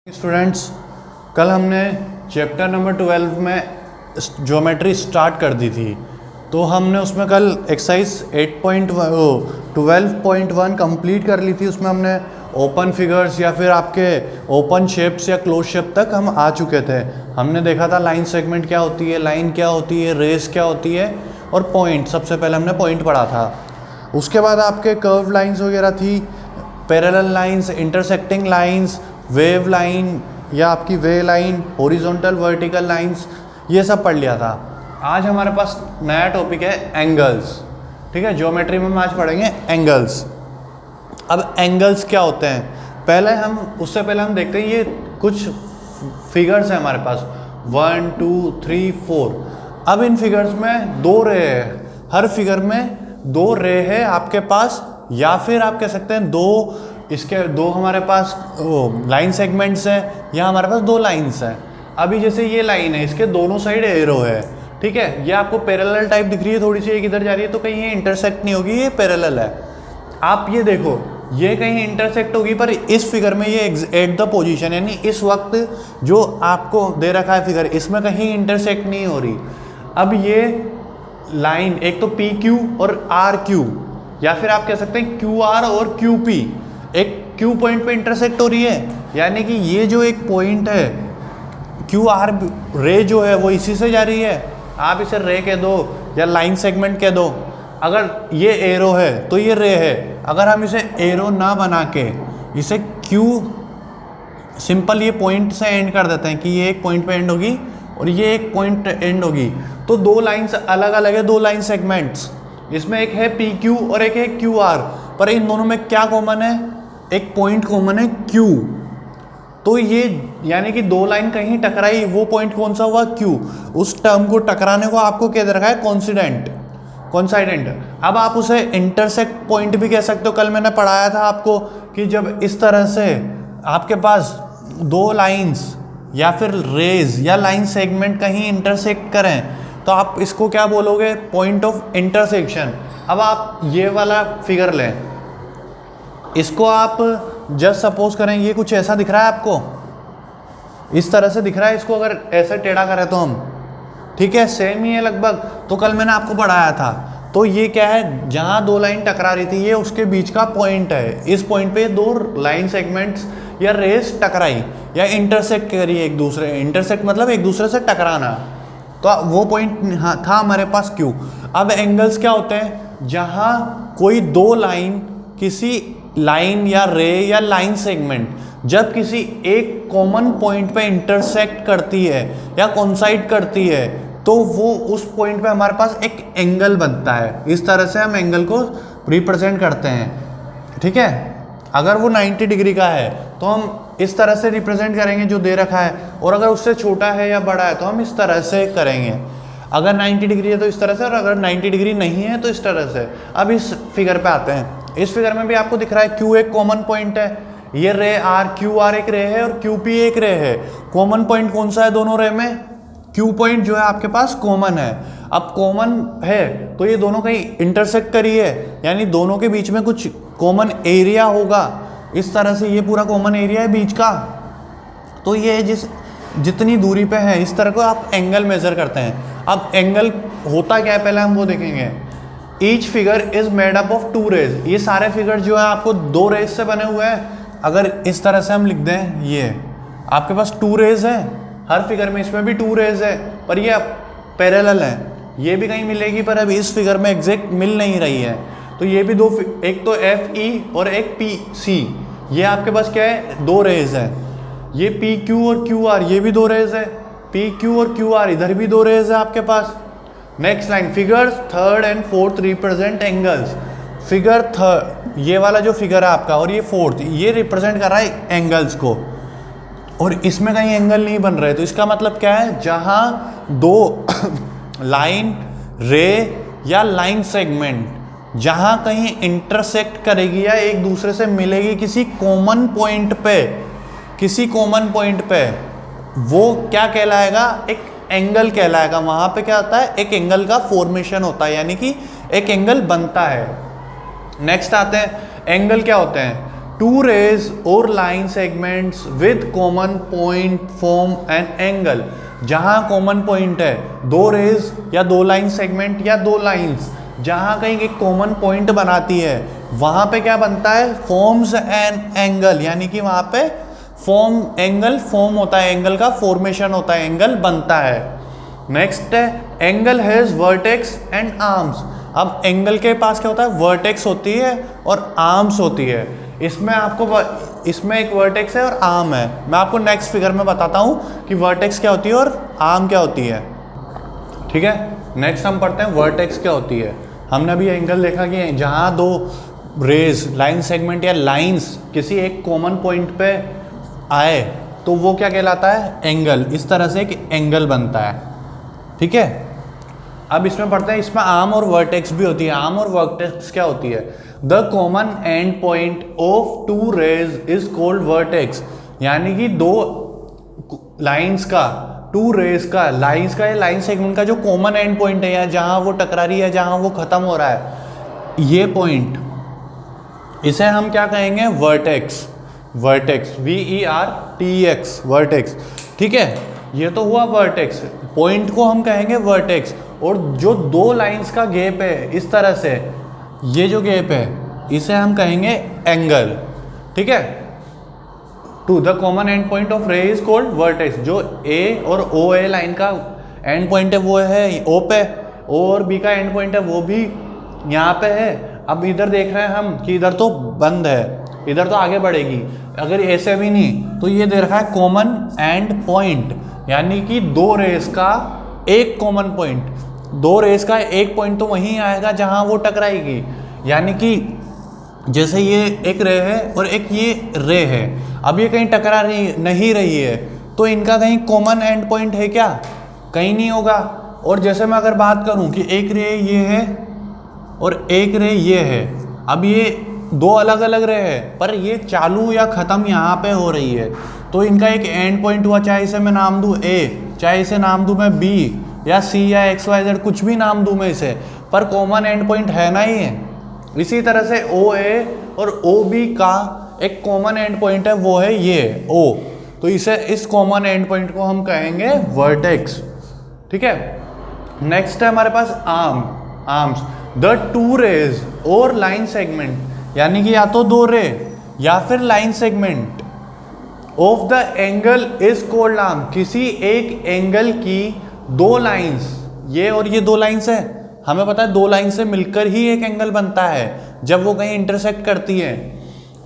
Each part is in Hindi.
स्टूडेंट्स, कल हमने चैप्टर नंबर 12 में ज्योमेट्री स्टार्ट कर दी थी। तो हमने उसमें कल एक्सरसाइज 12.1 कंप्लीट कर ली थी। उसमें हमने ओपन फिगर्स या फिर आपके ओपन शेप्स या क्लोज शेप तक हम आ चुके थे। हमने देखा था लाइन सेगमेंट क्या होती है, लाइन क्या होती है, रेस क्या होती है और पॉइंट। सबसे पहले हमने पॉइंट पढ़ा था। उसके बाद आपके कर्व लाइंस वगैरह थी, parallel lines, intersecting lines, wave line या आपकी वे लाइन, हॉरिजॉन्टल वर्टिकल लाइंस, ये सब पढ़ लिया था। आज हमारे पास नया टॉपिक है एंगल्स। ठीक है, ज्योमेट्री में हम आज पढ़ेंगे एंगल्स। अब एंगल्स क्या होते हैं, उससे पहले हम देखते हैं ये कुछ फिगर्स हैं हमारे पास 1 2 3 4। अब इन फिगर्स में दो रे है, हर फिगर में दो रे है आपके पास, या फिर आप कह सकते हैं दो हमारे पास लाइन सेगमेंट्स हैं, या हमारे पास दो लाइंस हैं। अभी जैसे ये लाइन है, इसके दोनों साइड एरो है। ठीक है, ये आपको पैरेलल टाइप दिख रही है, थोड़ी सी एक इधर जा रही है, तो कहीं ये इंटरसेक्ट नहीं होगी, ये पैरेलल है। आप ये देखो, ये कहीं इंटरसेक्ट होगी, पर इस फिगर में ये एट द पोजीशन, यानी इस वक्त जो आपको दे रखा है फिगर, इसमें कहीं इंटरसेक्ट नहीं हो रही। अब ये लाइन एक तो पी क्यू और आर क्यू, या फिर आप कह सकते हैं क्यू आर और क्यू पी, एक क्यू पॉइंट पे इंटरसेक्ट हो रही है। यानी कि ये जो एक पॉइंट है क्यू आर रे जो है वो इसी से जा रही है। आप इसे रे कह दो या लाइन सेगमेंट कह दो। अगर ये एरो है तो ये रे है। अगर हम इसे एरो ना बना के इसे क्यू सिंपल ये पॉइंट से एंड कर देते हैं कि ये एक पॉइंट पे एंड होगी और ये एक पॉइंट एंड होगी, तो दो लाइंस अलग अलग है, दो लाइन सेगमेंट्स। इसमें एक है पी क्यू और एक है क्यू आर, पर इन दोनों में क्या कॉमन है, एक पॉइंट कॉमन है क्यू। तो ये यानी कि दो लाइन कहीं टकराई, वो पॉइंट कौन सा हुआ, क्यू। उस टर्म को टकराने को आपको क्या दे रखा है, कोइंसिडेंट। अब आप उसे इंटरसेक्ट पॉइंट भी कह सकते हो। कल मैंने पढ़ाया था आपको कि जब इस तरह से आपके पास दो लाइंस या फिर रेज या लाइन सेगमेंट कहीं इंटरसेक्ट करें तो आप इसको क्या बोलोगे, पॉइंट ऑफ इंटरसेक्शन। अब आप ये वाला फिगर लें, इसको आप जस्ट सपोज करें ये कुछ ऐसा दिख रहा है आपको, इस तरह से दिख रहा है। इसको अगर ऐसे टेढ़ा करें तो हम, ठीक है, सेम ही है लगभग। तो कल मैंने आपको पढ़ाया था। तो ये क्या है, जहाँ दो लाइन टकरा रही थी, ये उसके बीच का पॉइंट है। इस पॉइंट पे दो लाइन सेगमेंट्स या रेस टकराई या इंटरसेक्ट करी एक दूसरे, इंटरसेक्ट मतलब एक दूसरे से टकराना, तो वो पॉइंट था हमारे पास क्यू। अब एंगल्स क्या होते हैं, जहाँ कोई दो लाइन किसी लाइन या रे या लाइन सेगमेंट जब किसी एक कॉमन पॉइंट पे इंटरसेक्ट करती है या कोइंसाइड करती है, तो वो उस पॉइंट पे हमारे पास एक एंगल बनता है। इस तरह से हम एंगल को रिप्रेजेंट करते हैं। ठीक है, अगर वो 90 डिग्री का है तो हम इस तरह से रिप्रेजेंट करेंगे जो दे रखा है, और अगर उससे छोटा है या बड़ा है तो हम इस तरह से करेंगे। अगर 90 डिग्री है तो इस तरह से, और अगर 90 डिग्री नहीं है तो इस तरह से। अब इस फिगर पे आते हैं। इस फिगर में भी आपको दिख रहा है क्यू एक कॉमन पॉइंट है, ये रे आर, क्यू आर एक रे है और क्यू पी एक रे है। कॉमन पॉइंट कौन सा है दोनों रे में, क्यू पॉइंट जो है आपके पास कॉमन है। अब कॉमन है तो ये दोनों कहीं इंटरसेक्ट करी है, यानी दोनों के बीच में कुछ कॉमन एरिया होगा। इस तरह से ये पूरा कॉमन एरिया है बीच का, तो ये जितनी दूरी पे है इस तरह को आप एंगल मेजर करते हैं। अब एंगल होता क्या है, पहले हम वो देखेंगे। Each figure is made up of two rays. ये सारे फिगर जो है आपको दो रेज से बने हुए हैं। अगर इस तरह से हम लिख दें, ये आपके पास टू रेज है हर फिगर में, इसमें भी टू रेज है, पर ये पैरेलल है। ये भी कहीं मिलेगी, पर अब इस फिगर में एग्जैक्ट मिल नहीं रही है। तो ये भी दो, एक तो एफ ई और एक पी सी, ये आपके पास क्या है, दो रेज है। ये पी क्यू और क्यू आर, ये भी दो रेज है। पी क्यू और क्यू आर, इधर भी दो रेज है आपके पास। Next line, figures third and fourth represent angles. Figure third, ये वाला जो फिगर है आपका, और ये फोर्थ, ये रिप्रेजेंट कर रहा है एंगल्स को, और इसमें कहीं एंगल नहीं बन रहे। तो इसका मतलब क्या है, जहाँ दो लाइन रे या लाइन सेगमेंट जहाँ कहीं इंटरसेक्ट करेगी या एक दूसरे से मिलेगी किसी कॉमन पॉइंट पे, वो क्या कहलाएगा, एक एंगल कहलाएगा। वहां पे क्या होता है, एक एंगल का फॉर्मेशन होता है, यानी कि एक एंगल बनता है। नेक्स्ट आते हैं, एंगल क्या होते हैं, टू रेज और line segments with common point form an angle. जहां कॉमन पॉइंट है, दो रेज या दो लाइन सेगमेंट या दो लाइंस जहां कहीं एक कॉमन पॉइंट बनाती है, वहां पे क्या बनता है, फॉर्म्स एन एंगल, यानी कि वहां पे एंगल फॉर्म होता है, एंगल का फॉर्मेशन होता है, एंगल बनता है। नेक्स्ट है angle has vertex and arms. अब एंगल के पास क्या होता है, वर्टेक्स होती है और आर्म्स होती है। इसमें एक वर्टेक्स है और आर्म है। मैं आपको नेक्स्ट फिगर में बताता हूँ कि वर्टेक्स क्या होती है और आर्म क्या होती है। ठीक है, नेक्स्ट हम पढ़ते हैं वर्टेक्स क्या होती है। हमने अभी एंगल देखा कि जहाँ दो रेज, लाइन सेगमेंट या लाइंस किसी एक कॉमन पॉइंट पे आए तो वो क्या कहलाता है, एंगल। इस तरह से एक एंगल बनता है। ठीक है, अब इसमें पढ़ते हैं, इसमें आर्म और वर्टेक्स भी होती है। आर्म और वर्टेक्स क्या होती है, the common end point of two rays is called vertex. यानी कि दो लाइंस का, टू रेज का, लाइंस का या लाइन सेगमेंट का जो कॉमन एंड पॉइंट है, या जहां वो टकरा रही है, जहां वो खत्म हो रहा है, ये पॉइंट, इसे हम क्या कहेंगे, वर्टेक्स। Vertex, VERTEX, vertex. ठीक है, ये तो हुआ वर्टेक्स, पॉइंट को हम कहेंगे वर्टेक्स। और जो दो लाइंस का गैप है इस तरह से, ये जो गैप है इसे हम कहेंगे एंगल। ठीक है, to the common end point of ray is called vertex. जो ए और ओ ए लाइन का एंड पॉइंट है वो है ओ पे, ओ और बी का एंड पॉइंट है वो भी यहाँ पे है। अब इधर देख रहे हैं हम कि इधर तो बंद है, इधर तो आगे बढ़ेगी, अगर ऐसे भी नहीं तो ये दे रखा है कॉमन एंड पॉइंट, यानी कि दो रेस का एक कॉमन पॉइंट। दो रेस का एक पॉइंट तो वहीं आएगा जहां वो टकराएगी। यानी कि जैसे ये एक रे है और एक ये रे है, अब ये कहीं टकरा नहीं रही है, तो इनका कहीं कॉमन एंड पॉइंट है क्या, कहीं नहीं होगा। और जैसे मैं अगर बात करूं कि एक रे ये है और एक रे ये है, अब ये दो अलग अलग रे है पर ये चालू या ख़त्म यहाँ पे हो रही है, तो इनका एक एंड पॉइंट हुआ। चाहे इसे मैं नाम दूँ A, चाहे इसे नाम दूँ मैं B या C या XYZ, कुछ भी नाम दूँ मैं इसे, पर कॉमन एंड पॉइंट है ना ही है। इसी तरह से OA और OB का एक कॉमन एंड पॉइंट है, वो है ये O, तो इस कॉमन एंड पॉइंट को हम कहेंगे वर्टेक्स। ठीक है, नेक्स्ट है हमारे पास आर्म्स। द टू रेज और लाइन सेगमेंट, यानी कि या तो दो रे या फिर line segment of the angle is called arm. किसी एक एंगल की दो लाइंस, ये और ये दो लाइंस है, हमें पता है दो लाइन से मिलकर ही एक एंगल बनता है जब वो कहीं इंटरसेक्ट करती है।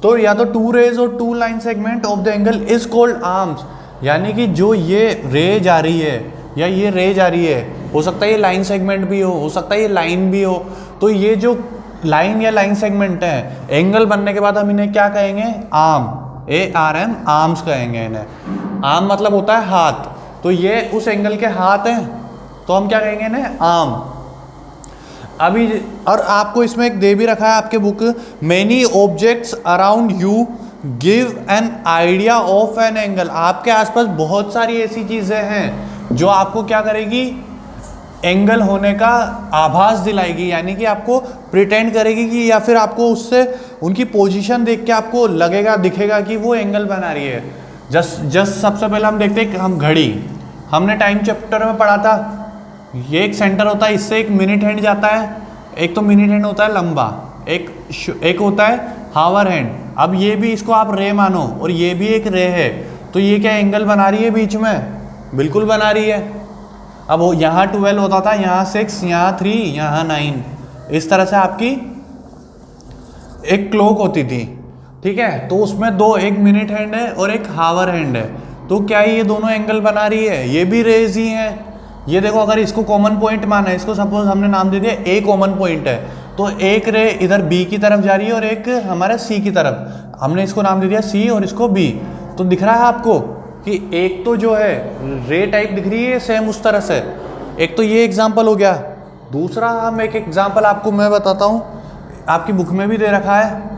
तो या तो टू रेज और two line segment of the angle is called arms, यानी कि जो ये रे जा रही है या ये रे जा रही है, हो सकता है ये लाइन सेगमेंट भी हो सकता है ये लाइन भी हो, तो ये जो लाइन या लाइन सेगमेंट है, एंगल बनने के बाद हम इन्हें क्या कहेंगे, आर्म, ARM, आर्म्स कहेंगे इन्हें। आर्म मतलब होता है हाथ, तो ये उस एंगल के हाथ हैं, तो हम क्या कहेंगे इन्हें, आर्म। अभी और आपको इसमें एक दे भी रखा है आपके book, many objects around you give an idea of an angle. आपके आसपास बहुत सारी ऐसी चीज़ें हैं जो आपको क्या करेगी, एंगल होने का आभास दिलाएगी, यानी कि आपको प्रिटेंड करेगी कि, या फिर आपको उससे उनकी पोजीशन देख के आपको लगेगा, दिखेगा कि वो एंगल बना रही है। जस्ट सबसे पहले हम देखते हैं कि हम घड़ी, हमने टाइम चैप्टर में पढ़ा था, ये एक सेंटर होता है, इससे एक मिनट हैंड जाता है, एक तो मिनट हैंड होता है लंबा, एक होता है हावर हैंड। अब ये भी इसको आप रे मानो और ये भी एक रे है, तो ये क्या एंगल बना रही है बीच में, बिल्कुल बना रही है। अब वो यहाँ 12 होता था, यहाँ 6, यहाँ 3, यहाँ 9, इस तरह से आपकी एक क्लॉक होती थी। ठीक है, तो उसमें दो, एक मिनट हैंड है और एक हावर हैंड है, तो क्या ये दोनों एंगल बना रही है, ये भी रेज ही हैं। ये देखो, अगर इसको कॉमन पॉइंट माना है, इसको सपोज हमने नाम दे दिया A कॉमन पॉइंट है, तो एक रे इधर B की तरफ जा रही है और एक हमारे C की तरफ, हमने इसको नाम दे दिया C और इसको B। तो दिख रहा है आपको कि एक तो जो है रे टाइप दिख रही है सेम उस तरह से। एक तो ये एग्जांपल हो गया, दूसरा हम एक एग्जांपल आपको मैं बताता हूँ, आपकी बुक में भी दे रखा है।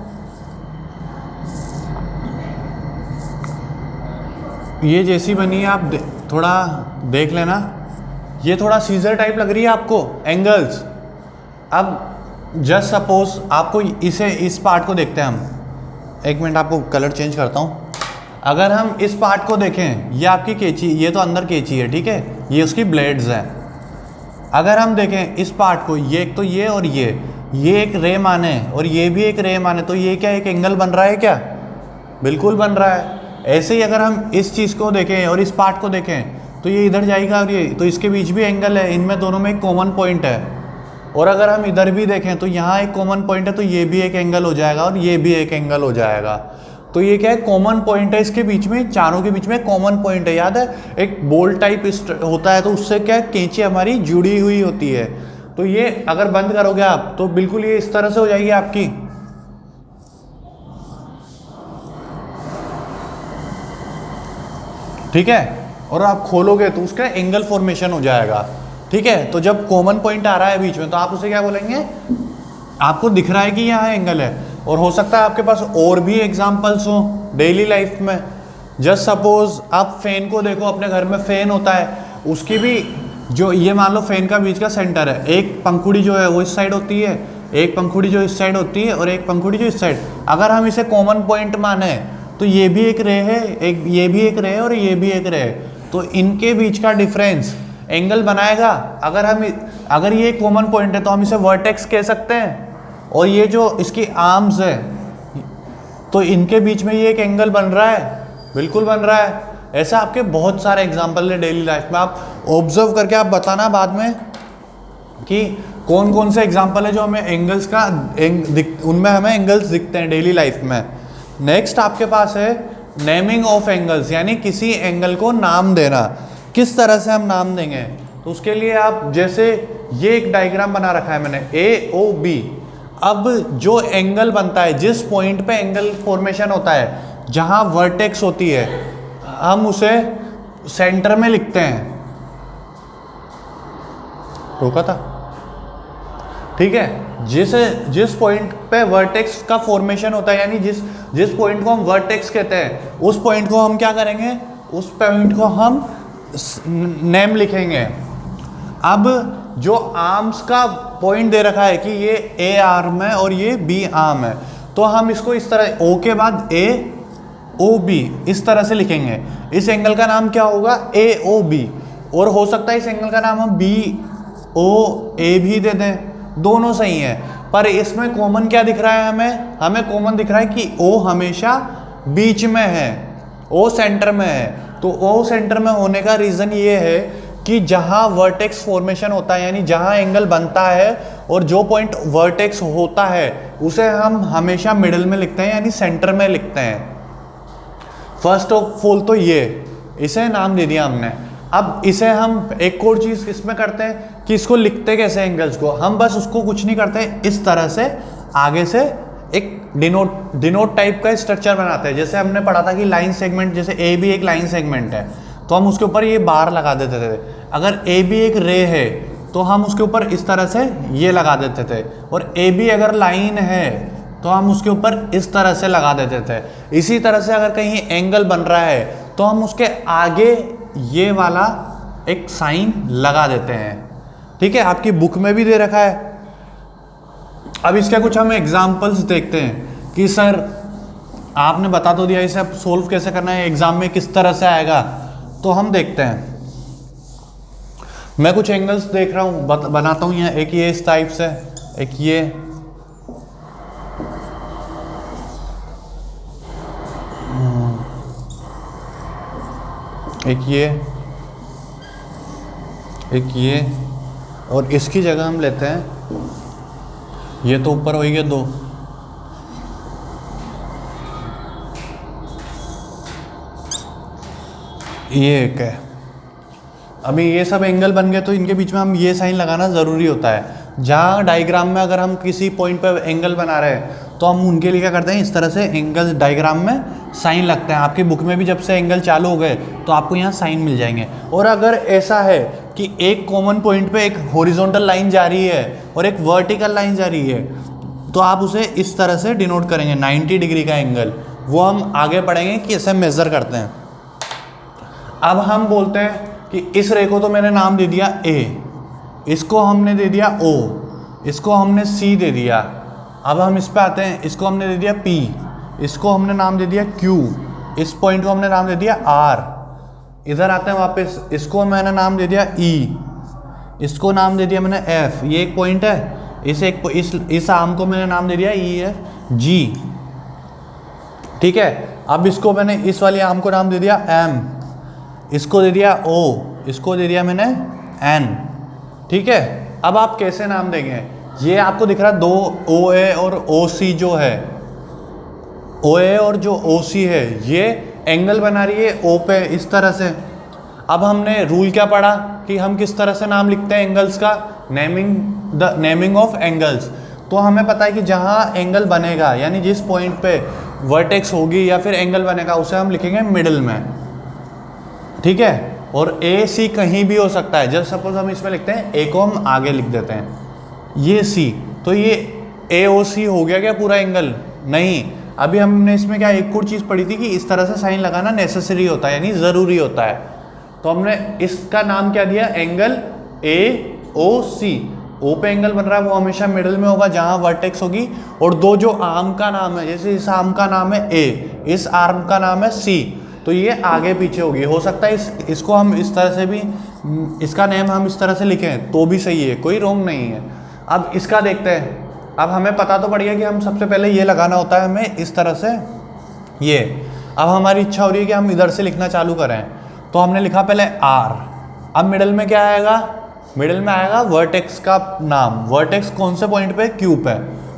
ये जैसी बनी है, आप थोड़ा देख लेना, ये थोड़ा सीजर टाइप लग रही है आपको एंगल्स। अब जस्ट सपोज आपको इस पार्ट को देखते हैं हम, एक मिनट आपको कलर चेंज करता हूँ। अगर हम इस पार्ट को देखें, ये आपकी कैंची, ये तो अंदर कैंची है, ठीक है, ये उसकी ब्लेड्स हैं। अगर हम देखें इस पार्ट को, ये एक तो ये और ये एक रे माने और ये भी एक रे माने, तो ये क्या एक एंगल बन रहा है क्या? बिल्कुल बन रहा है। ऐसे ही अगर हम इस चीज़ को देखें और इस पार्ट को देखें तो ये इधर जाएगा और ये, तो इसके बीच भी एंगल है, इनमें दोनों में एक कॉमन पॉइंट है। और अगर हम इधर भी देखें तो यहाँ एक कॉमन पॉइंट है, तो ये भी एक एंगल हो जाएगा और ये भी एक एंगल हो जाएगा। तो ये क्या है, कॉमन पॉइंट है इसके बीच में, चारों के बीच में कॉमन पॉइंट है। याद है एक बोल्ट टाइप होता है, तो उससे क्या कैंची हमारी जुड़ी हुई होती है। तो ये अगर बंद करोगे आप तो बिल्कुल ये इस तरह से हो जाएगी आपकी। ठीक है, और आप खोलोगे तो उसका एंगल फॉर्मेशन हो जाएगा। ठीक है, तो जब कॉमन पॉइंट आ रहा है बीच में तो आप उसे क्या बोलेंगे, आपको दिख रहा है कि यहाँ एंगल है। और हो सकता है आपके पास और भी एग्जांपल्स हो डेली लाइफ में। जस्ट सपोज आप फैन को देखो, अपने घर में फैन होता है, उसकी भी जो ये मान लो फैन का बीच का सेंटर है, एक पंखुड़ी जो है वो इस साइड होती है, एक पंखुड़ी जो इस साइड होती है और एक पंखुड़ी जो इस साइड। अगर हम इसे कॉमन पॉइंट माने तो ये भी एक रे है, एक ये भी एक रे है और ये भी एक रे है, तो इनके बीच का डिफरेंस एंगल बनाएगा। अगर ये कॉमन पॉइंट है तो हम इसे वर्टेक्स कह सकते हैं। और ये जो इसकी आर्म्स है तो इनके बीच में ये एक एंगल बन रहा है, बिल्कुल बन रहा है। ऐसा आपके बहुत सारे एग्जांपल है डेली लाइफ में, आप ऑब्जर्व करके आप बताना बाद में कि कौन कौन से एग्जांपल है जो हमें एंगल्स का उनमें हमें एंगल्स दिखते हैं डेली लाइफ में। नेक्स्ट आपके पास है नेमिंग ऑफ एंगल्स, यानी किसी एंगल को नाम देना। किस तरह से हम नाम देंगे, तो उसके लिए आप जैसे ये एक डायग्राम बना रखा है मैंने, AOB। अब जो एंगल बनता है, जिस पॉइंट पे एंगल फॉर्मेशन होता है, जहां वर्टेक्स होती है, हम उसे सेंटर में लिखते हैं। रोका था, ठीक है। जिस पॉइंट पे वर्टेक्स का फॉर्मेशन होता है, यानी जिस पॉइंट को हम वर्टेक्स कहते हैं, उस पॉइंट को हम क्या करेंगे, उस पॉइंट को हम नेम लिखेंगे। अब जो आर्म्स का पॉइंट दे रखा है कि ये A आर्म है और ये B आर्म है, तो हम इसको इस तरह O के बाद AOB इस तरह से लिखेंगे। इस एंगल का नाम क्या होगा, AOB। और हो सकता है इस एंगल का नाम हम BOA भी दे दें, दोनों सही है। पर इसमें कॉमन क्या दिख रहा है, हमें कॉमन दिख रहा है कि O हमेशा बीच में है, O सेंटर में है। तो O सेंटर में होने का रीज़न ये है कि जहां वर्टेक्स फॉर्मेशन होता है, यानी जहां एंगल बनता है और जो पॉइंट वर्टेक्स होता है, उसे हम हमेशा मिडिल में लिखते हैं, यानी सेंटर में लिखते हैं। फर्स्ट ऑफ ऑल तो ये इसे नाम दे दिया हमने। अब इसे हम एक और चीज़ इसमें करते हैं कि इसको लिखते कैसे एंगल्स को, हम बस उसको कुछ नहीं करते, इस तरह से आगे से एक डिनोट टाइप का स्ट्रक्चर बनाते हैं। जैसे हमने पढ़ा था कि लाइन सेगमेंट, जैसे ए बी एक लाइन सेगमेंट है तो हम उसके ऊपर ये बार लगा देते थे। अगर ए बी एक रे है तो हम उसके ऊपर इस तरह से ये लगा देते थे, और ए बी अगर लाइन है तो हम उसके ऊपर इस तरह से लगा देते थे। इसी तरह से अगर कहीं एंगल बन रहा है तो हम उसके आगे ये वाला एक साइन लगा देते हैं। ठीक है, आपकी बुक में भी दे रखा है। अब इसके कुछ हम एग्जाम्पल्स देखते हैं कि सर आपने बता तो दिया, इसे अब सोल्व कैसे करना है, एग्जाम में किस तरह से आएगा, तो हम देखते हैं। मैं कुछ एंगल्स देख रहा हूँ, बनाता हूँ यहाँ। एक ये इस टाइप से, एक ये, एक ये, और इसकी जगह हम लेते हैं, ये तो ऊपर हो गया दो, ये एक है। अभी ये सब एंगल बन गए तो इनके बीच में हम ये साइन लगाना ज़रूरी होता है। जहाँ डायग्राम में अगर हम किसी पॉइंट पर एंगल बना रहे हैं तो हम उनके लिए क्या करते हैं, इस तरह से एंगल डायग्राम में साइन लगते हैं। आपकी बुक में भी जब से एंगल चालू हो गए तो आपको यहाँ साइन मिल जाएंगे। और अगर ऐसा है कि एक कॉमन पॉइंट पे एक हॉरिजॉन्टल लाइन जा रही है और एक वर्टिकल लाइन जा रही है, तो आप उसे इस तरह से डिनोट करेंगे, 90 डिग्री का एंगल। वो हम आगे पढ़ेंगे कि इसे मेज़र करते हैं। अब हम बोलते हैं कि इस रे को तो मैंने नाम दे दिया A, इसको हमने दे दिया O, इसको हमने C दे दिया। अब हम इस पे आते हैं, इसको हमने दे दिया P, इसको हमने नाम दे दिया Q, इस पॉइंट को हमने नाम दे दिया R। इधर आते हैं वापस, इसको मैंने नाम दे दिया E, इसको नाम दे दिया मैंने F, ये एक पॉइंट है। इस आर्म को मैंने नाम दे दिया EF G, ठीक है। अब इसको मैंने इस वाली आर्म को नाम दे दिया M, इसको दे दिया O, इसको दे दिया मैंने N, ठीक है। अब आप कैसे नाम देंगे, ये आपको दिख रहा है दो OA और OC जो है, OA और जो OC है ये एंगल बना रही है O पे इस तरह से। अब हमने रूल क्या पढ़ा कि हम किस तरह से नाम लिखते हैं एंगल्स का, नेमिंग ऑफ एंगल्स। तो हमें पता है कि जहाँ एंगल बनेगा यानी जिस पॉइंट पे वर्टेक्स होगी या फिर एंगल बनेगा उसे हम लिखेंगे मिडिल में, ठीक है। और AC कहीं भी हो सकता है, जैसे सपोज हम इसमें लिखते हैं A को हम आगे लिख देते हैं, ये C, तो ये AOC हो गया क्या पूरा एंगल? नहीं, अभी हमने इसमें क्या एक और चीज़ पढ़ी थी कि इस तरह से साइन लगाना नेसेसरी होता है यानी ज़रूरी होता है। तो हमने इसका नाम क्या दिया, एंगल AOC। O पे एंगल बन रहा है वो हमेशा मिडिल में होगा जहाँ वर्टेक्स होगी। और दो जो आर्म का नाम है, जैसे इस आर्म का नाम है A, इस आर्म का नाम है C, तो ये आगे पीछे होगी। हो सकता है इसको हम इस तरह से भी, इसका नेम हम इस तरह से लिखें तो भी सही है, कोई रोंग नहीं है। अब इसका देखते हैं। अब हमें पता तो पड़ गया कि हम सबसे पहले ये लगाना होता है हमें इस तरह से ये। अब हमारी इच्छा हो रही है कि हम इधर से लिखना चालू करें, तो हमने लिखा पहले R। अब मिडिल में क्या आएगा, मिडिल में आएगा वर्टेक्स का नाम। वर्टेक्स कौन से पॉइंट पे, Q पे,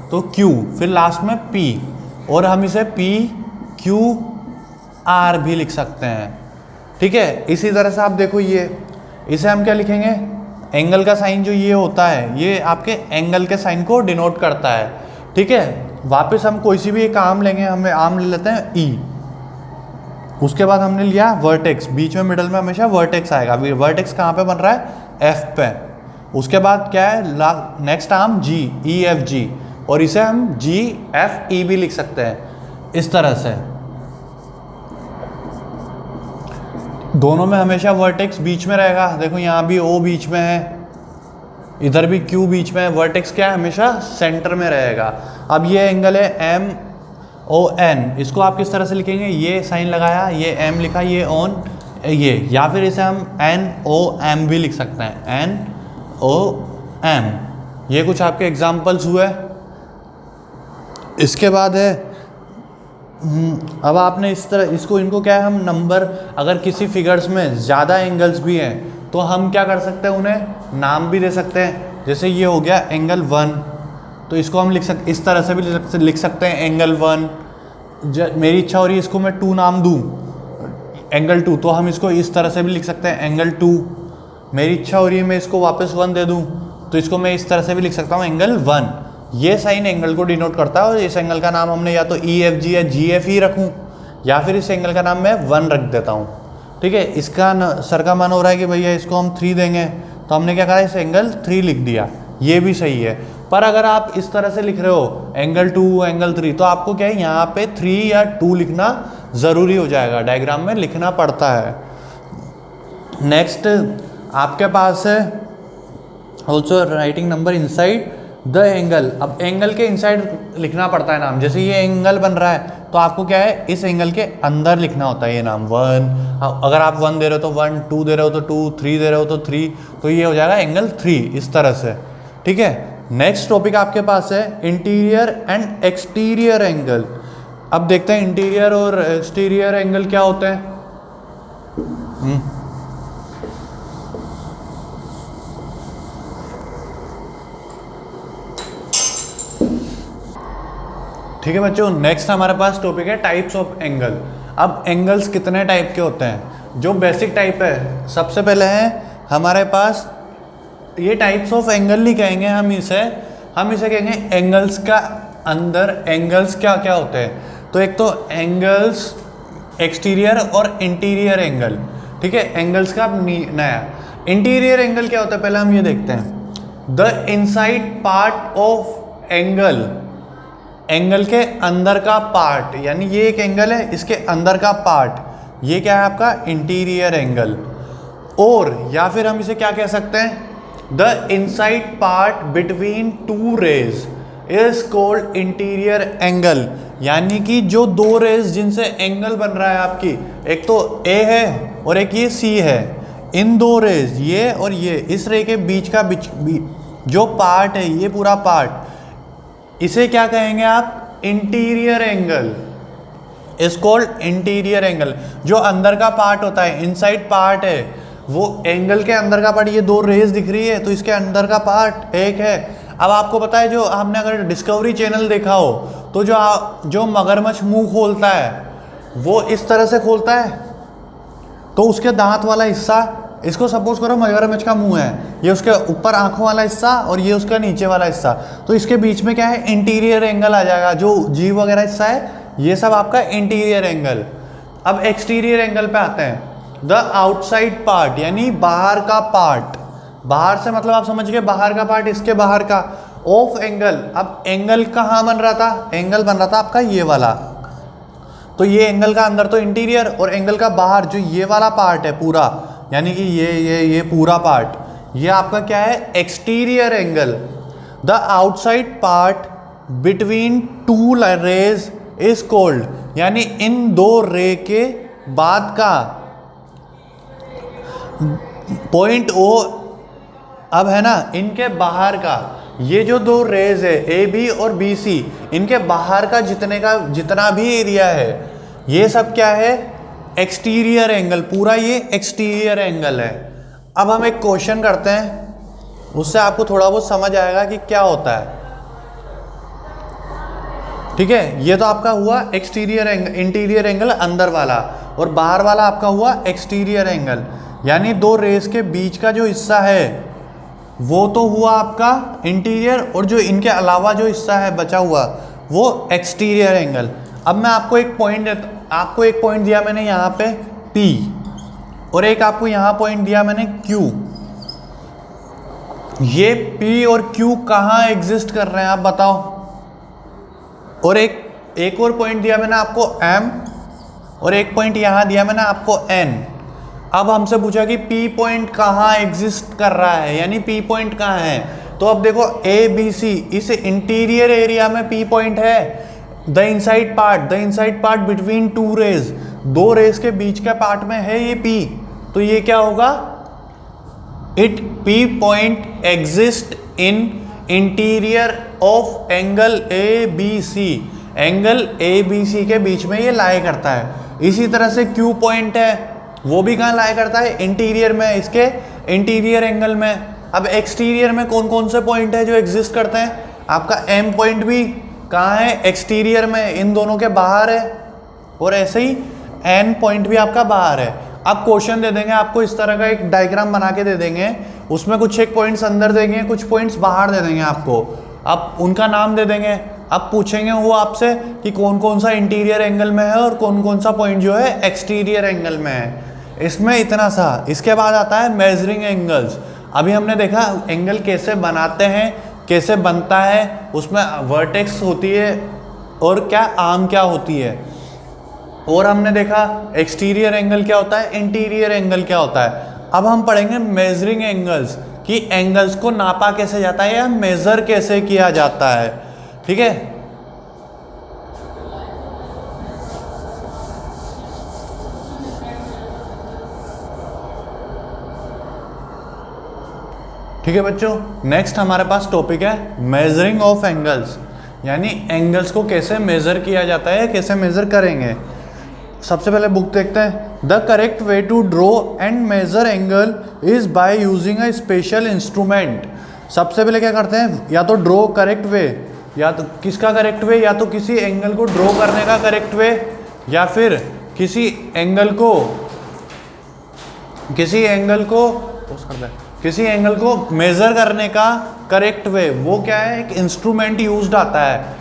तो Q, फिर लास्ट में P, और हम इसे PQR भी लिख सकते हैं, ठीक है। इसी तरह से आप देखो ये, इसे हम क्या लिखेंगे, एंगल का साइन जो ये होता है ये आपके एंगल के साइन को डिनोट करता है, ठीक है। वापस हम कोई सी भी एक आर्म लेंगे, हमें आर्म ले लेते हैं E। उसके बाद हमने लिया वर्टेक्स, बीच में मिडल में हमेशा वर्टेक्स आएगा। वर्टेक्स कहाँ पे बन रहा है, F पे। उसके बाद क्या है, नेक्स्ट आर्म G, EFG, और इसे हम GFE भी लिख सकते हैं इस तरह से। दोनों में हमेशा वर्टेक्स बीच में रहेगा। देखो यहाँ भी O बीच में है, इधर भी Q बीच में है। वर्टेक्स क्या है, हमेशा सेंटर में रहेगा। अब ये एंगल है MON, इसको आप किस तरह से लिखेंगे, ये साइन लगाया, ये M लिखा, ये ऑन, ये, या फिर इसे हम NOM भी लिख सकते हैं, NOM। ये कुछ आपके एग्जाम्पल्स हुए। इसके बाद है अब आपने इस तरह इसको, इनको क्या है, हम नंबर, अगर किसी फिगर्स में ज़्यादा एंगल्स भी हैं तो हम क्या कर सकते हैं, उन्हें नाम भी दे सकते हैं। जैसे ये हो गया एंगल 1, तो इसको हम इस तरह से भी लिख सकते हैं एंगल 1। मेरी इच्छा हो रही है इसको मैं 2 नाम दूँ, एंगल 2, तो हम इसको इस तरह से भी लिख सकते हैं एंगल 2। मेरी इच्छा हो रही है मैं इसको वापस 1 दे दूँ, तो इसको मैं इस तरह से भी लिख सकता हूँ एंगल 1। ये साइन एंगल को डिनोट करता है, और इस एंगल का नाम हमने या तो EFG या GFE रखूं, या फिर इस एंगल का नाम मैं 1 रख देता हूं, ठीक है। इसका सर का मन हो रहा है कि भैया इसको हम 3 देंगे, तो हमने क्या करा, इस एंगल 3 लिख दिया, ये भी सही है। पर अगर आप इस तरह से लिख रहे हो एंगल 2 एंगल 3, तो आपको क्या है, यहाँ पे 3 या 2 लिखना ज़रूरी हो जाएगा, डायग्राम में लिखना पड़ता है। नेक्स्ट आपके पास है also writing number inside the angle. अब एंगल के इनसाइड लिखना पड़ता है नाम। जैसे ये एंगल बन रहा है तो आपको क्या है, इस एंगल के अंदर लिखना होता है ये नाम 1। अगर आप 1 दे रहे हो तो 1, 2 दे रहे हो तो 2, 3 दे रहे हो तो 3, तो ये हो जाएगा एंगल 3 इस तरह से, ठीक है। नेक्स्ट टॉपिक आपके पास है इंटीरियर एंड एक्सटीरियर एंगल। अब देखते हैं इंटीरियर और एक्सटीरियर एंगल क्या होते हैं। ठीक है बच्चों, नेक्स्ट हमारे पास टॉपिक है टाइप्स ऑफ एंगल। अब एंगल्स कितने टाइप के होते हैं, जो बेसिक टाइप है, सबसे पहले है हमारे पास, ये टाइप्स ऑफ एंगल नहीं कहेंगे हम इसे कहेंगे एंगल्स का अंदर एंगल्स क्या क्या होते हैं। तो एक तो एंगल्स एक्सटीरियर और इंटीरियर एंगल, ठीक है। एंगल्स का नया इंटीरियर एंगल क्या होता है, पहले हम ये देखते हैं। The inside part of angle, angle के अंदर का पार्ट, यानी ये एक एंगल है, इसके अंदर का पार्ट, ये क्या है आपका इंटीरियर एंगल। और या फिर हम इसे क्या कह सकते हैं, the inside part between 2 rays is called interior angle. यानी कि जो दो रेज जिनसे एंगल बन रहा है आपकी, एक तो ए है और एक ये सी है, इन दो रेज ये और ये, इस रे के बीच का जो पार्ट है, ये पूरा पार्ट, इसे क्या कहेंगे आप? Interior angle is called interior angle. जो अंदर का पार्ट होता है, इनसाइड पार्ट है, वो एंगल के अंदर का पार्ट, ये दो रेज दिख रही है तो इसके अंदर का पार्ट एक है। अब आपको पता है, जो हमने अगर डिस्कवरी चैनल देखा हो तो जो मगरमच्छ मुंह खोलता है वो इस तरह से खोलता है, तो उसके दांत वाला हिस्सा, इसको सपोज करो मगरमच्छ का मुंह है, ये उसके ऊपर आंखों वाला हिस्सा और ये उसका नीचे वाला हिस्सा, तो इसके बीच में क्या है? इंटीरियर एंगल आ जाएगा। जो जीभ वगैरह हिस्सा है ये सब आपका इंटीरियर एंगल। अब एक्सटीरियर एंगल पे आते हैं। द आउटसाइड पार्ट यानी बाहर का पार्ट, बाहर से मतलब आप समझ गए बाहर का पार्ट, इसके बाहर का, ऑफ एंगल। अब एंगल कहाँ बन रहा था? एंगल बन रहा था आपका ये वाला, तो ये एंगल का अंदर तो इंटीरियर, और एंगल का बाहर जो ये वाला पार्ट है पूरा, यानी कि ये पूरा पार्ट, ये आपका क्या है? Exterior angle. The outside part between two rays is called, यानी इन दो रे के बाद का पॉइंट ओ, अब है ना, इनके बाहर का, ये जो दो रेज है ए बी और बी सी, इनके बाहर का जितना भी एरिया है, ये सब क्या है? एक्सटीरियर एंगल, पूरा ये एक्सटीरियर एंगल है। अब हम एक क्वेश्चन करते हैं, उससे आपको थोड़ा बहुत समझ आएगा कि क्या होता है। ठीक है, ये तो आपका हुआ एक्सटीरियर एंगल, इंटीरियर एंगल अंदर वाला, और बाहर वाला आपका हुआ एक्सटीरियर एंगल, यानी दो रेस के बीच का जो हिस्सा है वो तो हुआ आपका इंटीरियर, और जो इनके अलावा जो हिस्सा है बचा हुआ वो एक्सटीरियर एंगल। अब मैं आपको एक पॉइंट दिया मैंने यहाँ पे P, और एक आपको यहाँ पॉइंट दिया मैंने Q। ये P और Q कहाँ एग्जिस्ट कर रहे हैं आप बताओ? और एक और पॉइंट दिया मैंने आपको M, और एक पॉइंट यहाँ दिया मैंने आपको N। अब हमसे पूछा कि P पॉइंट कहाँ एग्जिस्ट कर रहा है, यानी P पॉइंट कहाँ है, तो अब देखो A B C, इस इंटीरियर एरिया में P पॉइंट है। The inside part between two rays, दो रेज के बीच का पार्ट में है ये P, तो ये क्या होगा? It P point exist in interior of angle ABC, angle ABC के बीच में ये लाई करता है। इसी तरह से Q पॉइंट है, वो भी कहाँ लाई करता है? इंटीरियर में, इसके इंटीरियर एंगल में। अब एक्सटीरियर में कौन कौन से पॉइंट है जो एग्जिस्ट करते हैं? आपका M पॉइंट भी कहाँ है? एक्सटीरियर में, इन दोनों के बाहर है, और ऐसे ही N पॉइंट भी आपका बाहर है। अब क्वेश्चन दे देंगे आपको, इस तरह का एक डायग्राम बना के दे देंगे, उसमें कुछ एक पॉइंट्स अंदर देंगे, कुछ पॉइंट्स बाहर दे देंगे आपको, अब उनका नाम दे देंगे। अब पूछेंगे वो आपसे कि कौन कौन सा इंटीरियर एंगल में है और कौन कौन सा पॉइंट जो है एक्सटीरियर एंगल में है। इसमें इतना सा। इसके बाद आता है मेजरिंग एंगल्स। अभी हमने देखा एंगल कैसे बनाते हैं, कैसे बनता है, उसमें वर्टेक्स होती है और क्या आर्म क्या होती है, और हमने देखा एक्सटीरियर एंगल क्या होता है, इंटीरियर एंगल क्या होता है। अब हम पढ़ेंगे मेजरिंग एंगल्स, कि एंगल्स को नापा कैसे जाता है या मेजर कैसे किया जाता है। ठीक है, ठीक है बच्चों, नेक्स्ट हमारे पास टॉपिक है मेजरिंग ऑफ एंगल्स, यानी एंगल्स को कैसे मेजर किया जाता है, कैसे मेजर करेंगे। सबसे पहले बुक देखते हैं। The correct way to draw and measure angle is by using a special instrument. सबसे पहले क्या करते हैं, या तो ड्रॉ करेक्ट वे, या तो किसका करेक्ट वे, या तो किसी एंगल को ड्रॉ करने का करेक्ट वे, या फिर किसी एंगल को मेजर करने का करेक्ट वे। वो क्या है, एक इंस्ट्रूमेंट यूज्ड आता है।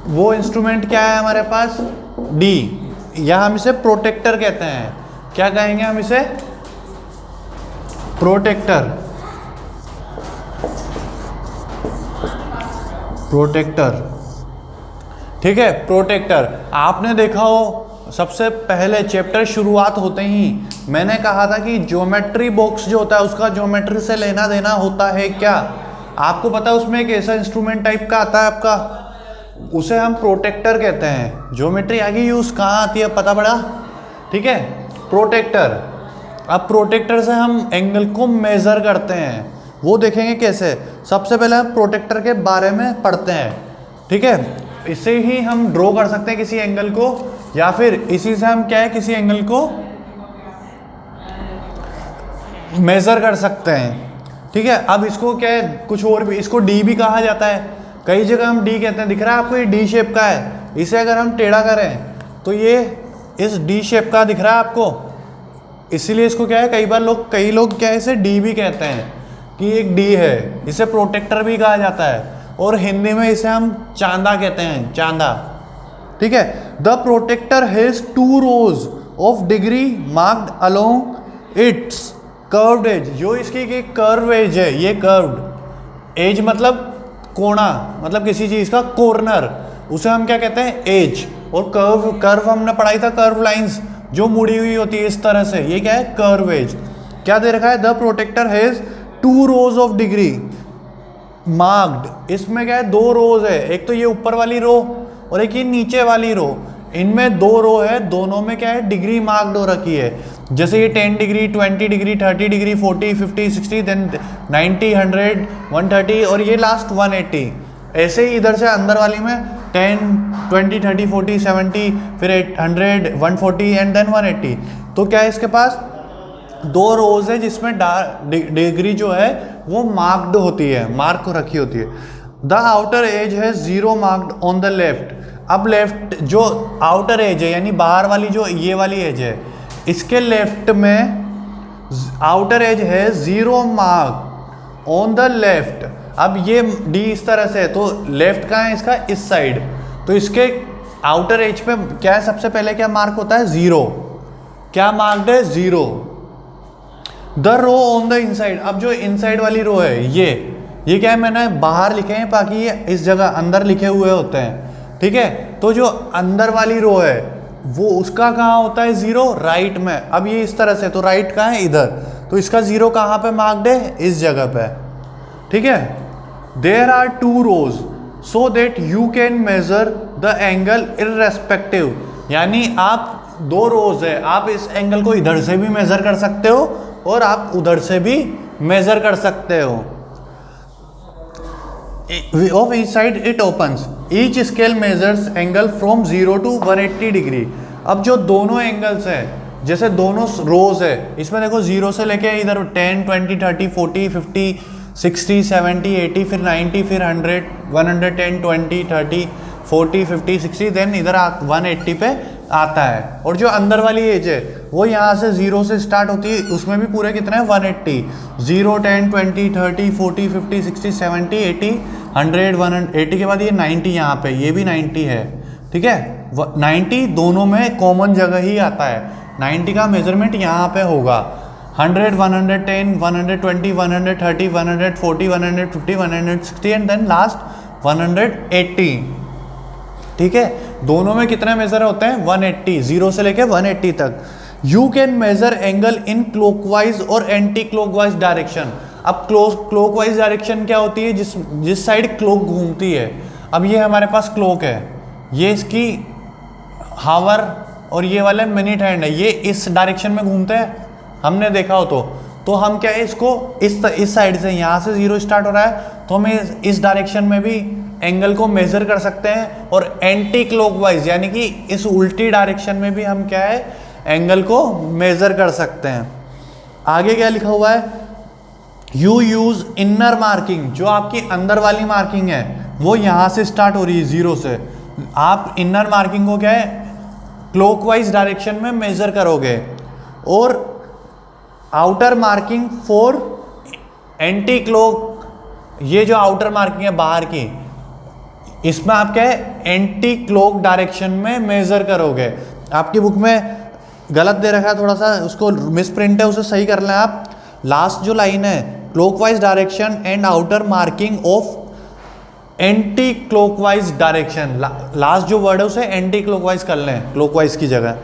वो इंस्ट्रूमेंट क्या है हमारे पास? डी, या हम इसे प्रोटेक्टर कहते हैं। क्या कहेंगे हम इसे? प्रोटेक्टर। ठीक है, प्रोटेक्टर। आपने देखा हो सबसे पहले चैप्टर शुरुआत होते ही मैंने कहा था कि ज्योमेट्री बॉक्स जो होता है उसका ज्योमेट्री से लेना देना होता है क्या? आपको पता है उसमें एक ऐसा इंस्ट्रूमेंट टाइप का आता है आपका, उसे हम प्रोटेक्टर कहते हैं। ज्योमेट्री आगे यूज़ कहाँ आती है पता पड़ा, ठीक है, प्रोटेक्टर। अब प्रोटेक्टर से हम एंगल को मेज़र करते हैं, वो देखेंगे कैसे। सबसे पहले हम प्रोटेक्टर के बारे में पढ़ते हैं, ठीक है। इससे ही हम ड्रॉ कर सकते हैं किसी एंगल को, या फिर इसी से हम क्या है किसी एंगल को मेज़र कर सकते हैं, ठीक है। अब इसको क्या है, कुछ और भी, इसको डी भी कहा जाता है, कई जगह हम डी कहते हैं। दिख रहा है आपको, ये डी शेप का है। इसे अगर हम टेढ़ा करें तो ये इस डी शेप का दिख रहा है आपको, इसीलिए इसको क्या है, कई लोग क्या है इसे डी भी कहते हैं कि एक डी है। इसे प्रोटेक्टर भी कहा जाता है, और हिंदी में इसे हम चांदा कहते हैं, चांदा, ठीक है। The protractor has 2 rows of degree marked along its curved edge. जो इसकी एक कर्व एज है, ये कर्व्ड एज मतलब कोना, मतलब किसी चीज़ का कॉर्नर, उसे हम क्या कहते हैं, एज। और कर्व हमने पढ़ाई था, कर्व लाइंस जो मुड़ी हुई होती है इस तरह से, ये क्या है, कर्व एज। क्या दे रखा है, the protractor has 2 rows of degree marked. इसमें क्या है, 2 rows है, एक तो ये ऊपर वाली रो और एक ये नीचे वाली रो। इनमें 2 रो है, दोनों में क्या है, डिग्री मार्क्ड हो रखी है। जैसे ये 10 डिग्री, 20 डिग्री, 30 डिग्री, 40, 50, 60, देन 90, 100, 130 और ये लास्ट 180। ऐसे ही इधर से अंदर वाली में 10, 20, 30, 40, 70, फिर 100, 140 एंड देन 180। तो क्या है, इसके पास 2 रोज है जिसमें डिग्री जो है वो मार्क्ड होती है, मार्क हो रखी होती है। द आउटर एज है 0 मार्क्ड ऑन द लेफ्ट। अब लेफ्ट जो आउटर एज है, यानी बाहर वाली जो ये वाली एज है, इसके लेफ्ट में आउटर एज है 0 मार्क ऑन द लेफ्ट। अब ये डी इस तरह से है, तो लेफ्ट कहाँ है इसका, इस साइड। तो इसके आउटर एज पे क्या है, सबसे पहले क्या मार्क होता है, 0। क्या मार्क्ड है, 0। The row on the inside. अब जो इनसाइड वाली रो है, ये क्या है, मैंने बाहर लिखे हैं, बाकी ये इस जगह अंदर लिखे हुए होते हैं, ठीक है। तो जो अंदर वाली रो है वो उसका कहाँ होता है, 0 राइट में। अब ये इस तरह से, तो राइट कहाँ है, इधर, तो इसका 0 कहाँ पे मार्क्ड है, इस जगह पे, ठीक है। There are 2 rows so that you can measure the angle irrespective. यानी आप 2 rows है, आप इस एंगल को इधर से भी मेजर कर सकते हो और आप उधर से भी मेजर कर सकते हो। Of each side it opens, each scale measures angle from 0 to 180 degree. अब जो दोनों एंगल्स है, जैसे दोनों रोज है, इसमें देखो 0 से लेके इधर 10, 20, 30, 40, 50, 60, 70, 80, फिर 90, फिर 100, 110, 20, 30, 40, 50, 60, देन इधर 180 पे आता है। और जो अंदर वाली एज है वो यहाँ से 0 से स्टार्ट होती है, उसमें भी पूरे कितने हैं, 180। 0, 10, 20, 30, 40, 50, 60, 70, 80, 100, 180 के बाद ये 90 यहाँ पे, ये भी 90 है, ठीक है। 90 दोनों में कॉमन जगह ही आता है, 90 का मेजरमेंट यहाँ पे होगा। 100, 110, 120, 130, 140, 150, 160 एंड देन लास्ट 180, ठीक है। दोनों में कितने मेजर होते हैं, 180, 0 से लेके 180 तक। You can major angle in clockwise और एंटी क्लॉकवाइज डायरेक्शन। अब क्लॉकवाइज डायरेक्शन क्या होती है, जिस साइड क्लॉक घूमती है। अब ये हमारे पास क्लॉक है, ये इसकी हावर और ये वाले मिनट हैंड है, ये इस डायरेक्शन में घूमते हैं, हमने देखा हो तो हम क्या है, इसको इस साइड से, यहाँ से 0 स्टार्ट हो रहा है तो हमें इस डायरेक्शन में भी एंगल को मेजर कर सकते हैं। और एंटी क्लॉकवाइज यानी कि इस उल्टी डायरेक्शन में भी हम क्या है, एंगल को मेजर कर सकते हैं। आगे क्या लिखा हुआ है, यू यूज इनर मार्किंग। जो आपकी अंदर वाली मार्किंग है वो यहाँ से स्टार्ट हो रही है 0 से, आप इनर मार्किंग को क्या है, क्लॉकवाइज डायरेक्शन में मेजर करोगे। और outer marking for anti clock, ये जो आउटर मार्किंग है बाहर की, इसमें आप क्या है, एंटी क्लॉक डायरेक्शन में मेजर करोगे। आपकी बुक में गलत दे रखा है थोड़ा सा, उसको मिस प्रिंट है, उसे सही कर लें आप। लास्ट जो लाइन है, clockwise direction and outer marking of anti clockwise direction, last जो वर्ड है उसे एंटी क्लॉकवाइज कर लें, क्लॉकवाइज की जगह।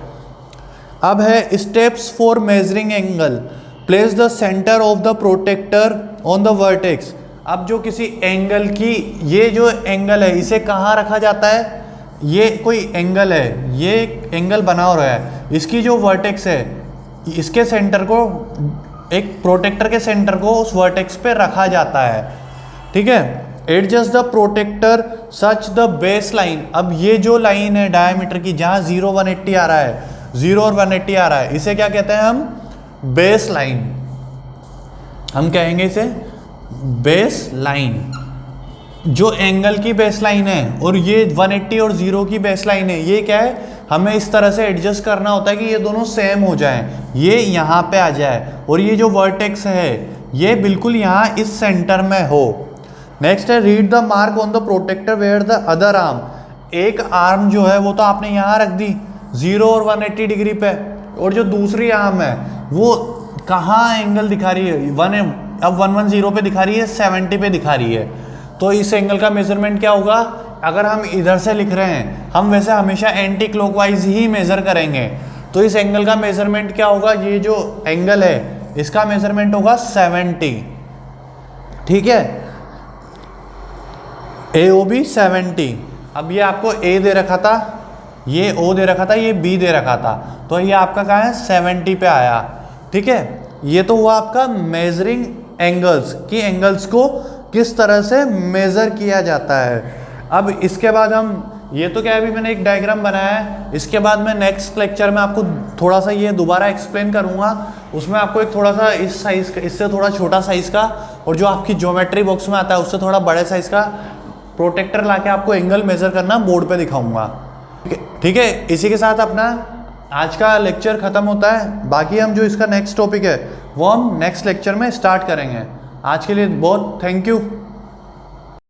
अब है steps for measuring angle, place the centre of the protractor on the vertex. अब जो किसी एंगल की, ये जो एंगल है इसे कहाँ रखा जाता है, ये कोई एंगल है, ये एंगल बना हो रहा है, इसकी जो वर्टेक्स है इसके सेंटर को, एक प्रोटेक्टर के सेंटर को उस वर्टेक्स पे रखा जाता है, ठीक है। Adjust the protractor such the base line, अब ये जो लाइन है डायमीटर की जहाँ 0 180 आ रहा है, 0 और 180 आ रहा है, इसे क्या कहते हैं हम, बेस लाइन, हम कहेंगे इसे बेस लाइन। जो एंगल की बेस लाइन है और ये 180 और 0 की बेस लाइन है, ये क्या है, हमें इस तरह से एडजस्ट करना होता है कि ये दोनों सेम हो जाएं, ये यहाँ पे आ जाए और ये जो वर्टेक्स है ये बिल्कुल यहाँ इस सेंटर में हो। नेक्स्ट है read the mark on the protractor where the other arm, एक आर्म जो है वो तो आपने यहाँ रख दी 0 और 180 डिग्री पे, और जो दूसरी आर्म है वो कहाँ एंगल दिखा रही है, अब 110 पे दिखा रही है, 70 पे दिखा रही है। तो इस एंगल का मेजरमेंट क्या होगा, अगर हम इधर से लिख रहे हैं, हम वैसे हमेशा एंटी क्लॉकवाइज ही मेजर करेंगे, तो इस एंगल का मेजरमेंट क्या होगा, ये जो एंगल है इसका मेजरमेंट होगा 70, ठीक है, AOB 70। अब ये आपको A दे रखा था, ये O दे रखा था, ये B दे रखा था, तो ये आपका कहाँ है 70 पे आया, ठीक है। ये तो हुआ आपका मेजरिंग एंगल्स, कि एंगल्स को किस तरह से मेज़र किया जाता है। अब इसके बाद हम, ये तो क्या है, अभी मैंने एक डायग्राम बनाया है, इसके बाद मैं नेक्स्ट लेक्चर में आपको थोड़ा सा ये दोबारा एक्सप्लेन करूँगा, उसमें आपको एक थोड़ा सा इस साइज़ का, इससे थोड़ा छोटा साइज़ का, और जो आपकी ज्योमेट्री बॉक्स में आता है उससे थोड़ा बड़े साइज़ का प्रोटेक्टर ला के आपको एंगल मेज़र करना बोर्ड पर दिखाऊँगा, ठीक है। इसी के साथ अपना आज का लेक्चर ख़त्म होता है, बाकी हम जो इसका नेक्स्ट टॉपिक है वो हम नेक्स्ट लेक्चर में स्टार्ट करेंगे। आज के लिए बहुत थैंक यू।